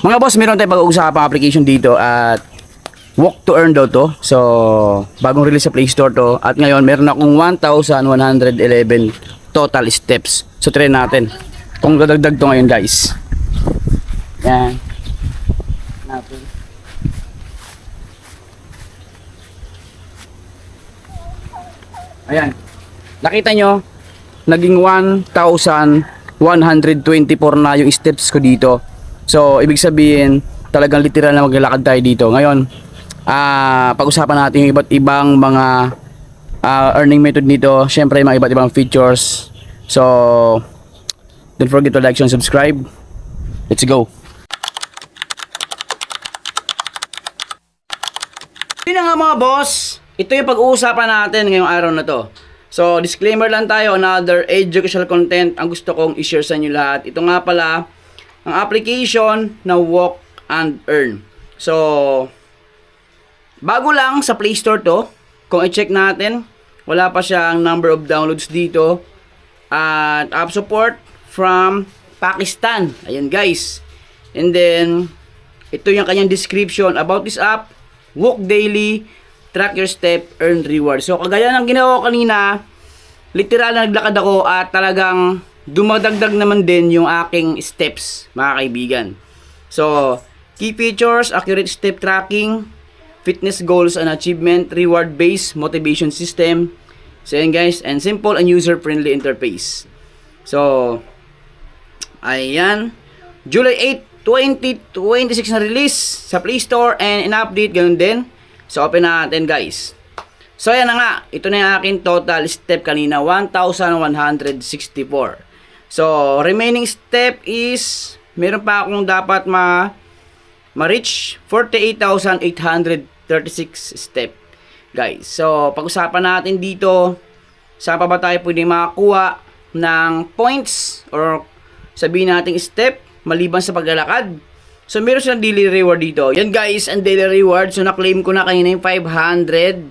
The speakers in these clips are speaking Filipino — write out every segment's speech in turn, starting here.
Mga boss, meron tayong pag-uusapang application dito at walk to earn daw to. So, bagong release sa Play Store to. At ngayon, meron akong 1,111 total steps. So, try natin kung dadagdag to ngayon, guys. Yan. Natin. Ayan. Nakita nyo, naging 1,124 na yung steps ko dito. So, ibig sabihin, talagang literal na maglalakad tayo dito. Ngayon, pag-usapan natin yung iba't ibang mga earning method dito. Siyempre, mga iba't ibang features. So, don't forget to like and subscribe. Let's go! Yun na nga mga boss, ito yung pag-uusapan natin ngayong araw na to. So, disclaimer lang tayo, another educational content ang gusto kong i-share sa inyo lahat. Ito nga pala, ang application na Walk and Earn. So, bago lang sa Play Store to. Kung i-check natin, wala pa siyang number of downloads dito. At app support from Pakistan. Ayan guys. And then, ito yung kanyang description about this app. Walk daily, track your step, earn reward. So, kagaya ng ginawa ko kanina, literal na naglakad ako at talagang dumadagdag naman din yung aking steps, mga kaibigan. So, key features, accurate step tracking, fitness goals and achievement, reward-based motivation system. So, yan guys, and simple and user-friendly interface. So, ayan. July 8, 2026 na release sa Play Store and in-update, ganun din. So, open natin guys. So, ayan na nga. Ito na yung aking total step kanina, 1,164. So, remaining step is, meron pa akong dapat ma-reach 48,836 step. Guys, so, pag-usapan natin dito, saan pa ba tayo pwede makakuha ng points or sabihin natin step, maliban sa paglalakad. So, meron silang daily reward dito. Yan guys, ang daily reward. So, na-claim ko na kanina yung 500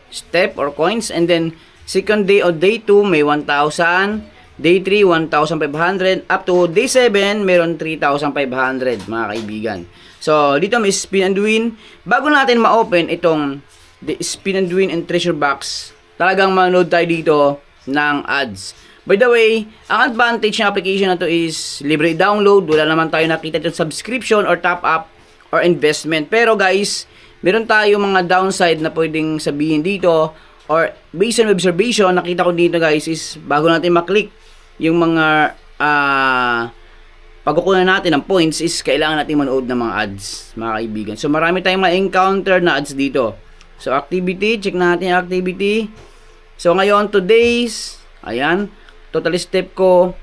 step or coins. And then, second day o day 2, may 1,000. Day 3, 1,500. Up to day 7, meron 3,500 mga kaibigan. So, dito may spin and win. Bago natin ma-open itong spin and win and treasure box, talagang manood tayo dito ng ads. By the way, ang advantage ng application na to is libre download. Wala naman tayo nakita itong subscription or top up or investment. Pero guys, meron tayo mga downside na pwedeng sabihin dito or based on observation, nakita ko dito guys is bago natin maklik yung mga pagkukunan natin ng points is kailangan natin manood ng mga ads, mga kaibigan. So marami tayong ma-encounter na ads dito. So activity, check natin yung activity. So ngayon, today's, ayan, total step ko,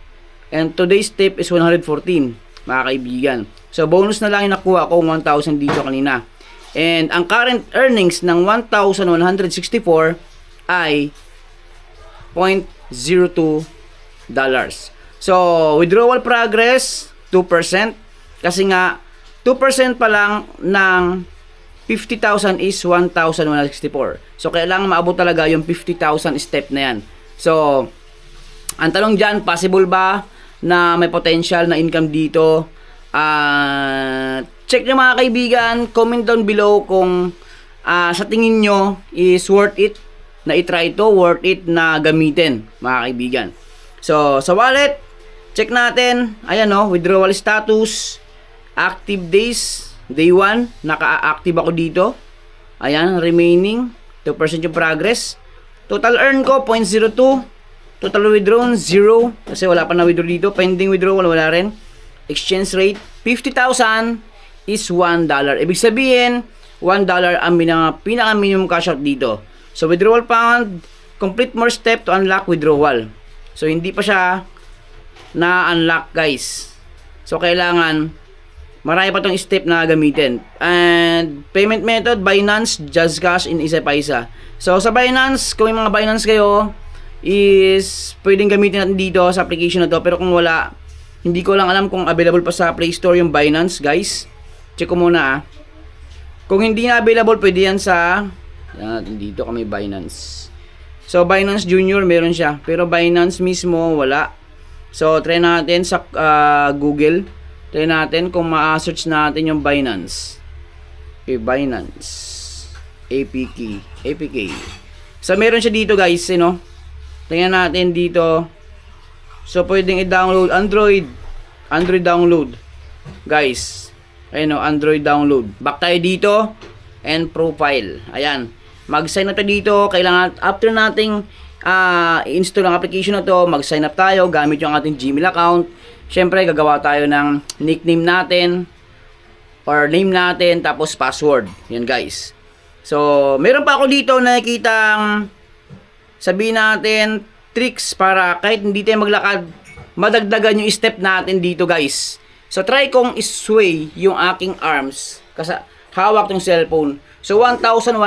and today's step is 114, mga kaibigan. So bonus na lang yung nakuha ko, 1,000 dito kanina. And ang current earnings ng 1,164 ay $0.02. So, withdrawal progress 2% kasi nga 2% pa lang ng 50,000 is 1,164. So, kailangan maabot talaga yung 50,000 step na yan. So, ang tanong dyan, possible ba na may potential na income dito? Check nyo mga kaibigan, comment down below kung sa tingin nyo is worth it na itry ito, worth it na gamitin mga kaibigan. So, sa wallet, check natin. Ayan o, withdrawal status, active days, day 1, naka-active ako dito. Ayan, remaining, 2% yung progress. Total earn ko, 0.02. Total withdrawn, 0. Kasi wala pa na withdraw dito. Pending withdrawal, wala rin. Exchange rate, 50,000 is $1. Ibig sabihin, $1 ang pinaka-minimum cash out dito. So, withdrawal found, complete more step to unlock withdrawal. So, hindi pa siya na-unlock, guys. So, kailangan marami pa tong step na gamitin. And, payment method, Binance, Just Cash, in isa pa isa. So, sa Binance, kung may mga Binance kayo, is pwedeng gamitin natin dito sa application na to. Pero kung wala, hindi ko lang alam kung available pa sa Play Store yung Binance, guys. Check ko muna. Kung hindi na available, pwede yan sa dito kami Binance. So, Binance Junior, meron siya. Pero Binance mismo, wala. So, try natin sa Google. Tingnan natin kung ma-search natin yung Binance. Okay, Binance. APK. So, meron siya dito guys, Tingnan natin dito. So, pwedeng i-download Android download. Guys, ayun Android download. Back tayo dito and profile. Ayan. Mag-sign up tayo dito. Kailangan after nating i-install ang application na to, mag-sign up tayo gamit yung ating Gmail account. Syempre, gagawa tayo ng nickname natin or name natin tapos password. Yan guys. So, meron pa ako dito nakikitang sabihin natin tricks para kahit hindi tayo maglakad, madagdagan yung step natin dito guys. So, try kong isway yung aking arms kasi hawak tong cellphone. So, 1,164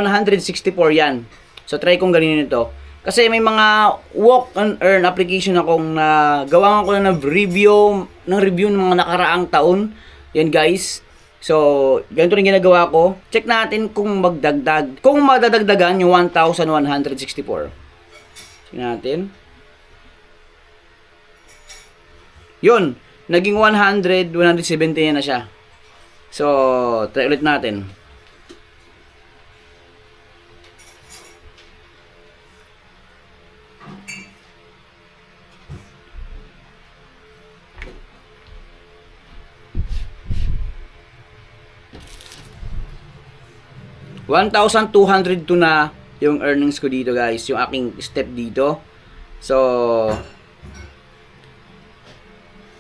yan. So, try kong ganinin ito. Kasi may mga walk and earn application akong gawa ko na ng review ng mga nakaraang taon. Yan guys. So, ganito rin ginagawa ko. Check natin kung madadagdagan yung 1,164. Check natin. Yun. Naging 170 na siya. So, try ulit natin. $1,202 na yung earnings ko dito guys, yung aking step dito. So,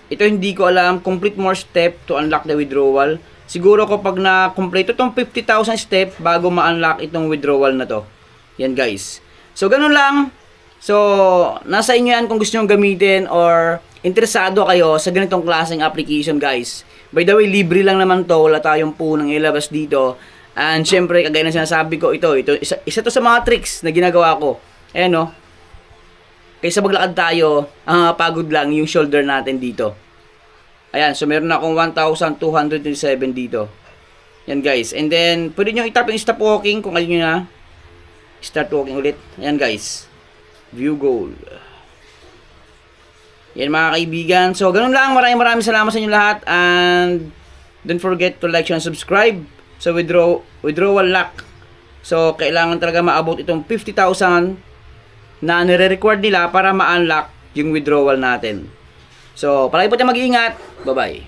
ito hindi ko alam, complete more step to unlock the withdrawal. Siguro kapag na-complete itong 50,000 step bago ma-unlock itong withdrawal na to. Yan guys. So, ganun lang. So, nasa inyo yan kung gusto nyo gamitin or interesado kayo sa ganitong klaseng application guys. By the way, libre lang naman to. Wala tayong punang ilabas dito. And syempre, kagaya ng sinasabi ko, isa to sa mga tricks na ginagawa ko. Ayan kaysa maglakad tayo, pagod lang yung shoulder natin dito. Ayan, so meron akong 1,207 dito. Yan guys. And then, pwede nyo itap yung stop walking kung ayun nyo na. Start walking ulit. Ayan guys. View goal. Yan mga kaibigan. So, ganun lang. Maraming salamat sa inyo lahat. And don't forget to like, share, and subscribe. So, withdrawal lock. So, kailangan talaga maabot itong 50,000 na nire-record nila para ma-unlock yung withdrawal natin. So, palagi po tayo mag-iingat. Bye-bye.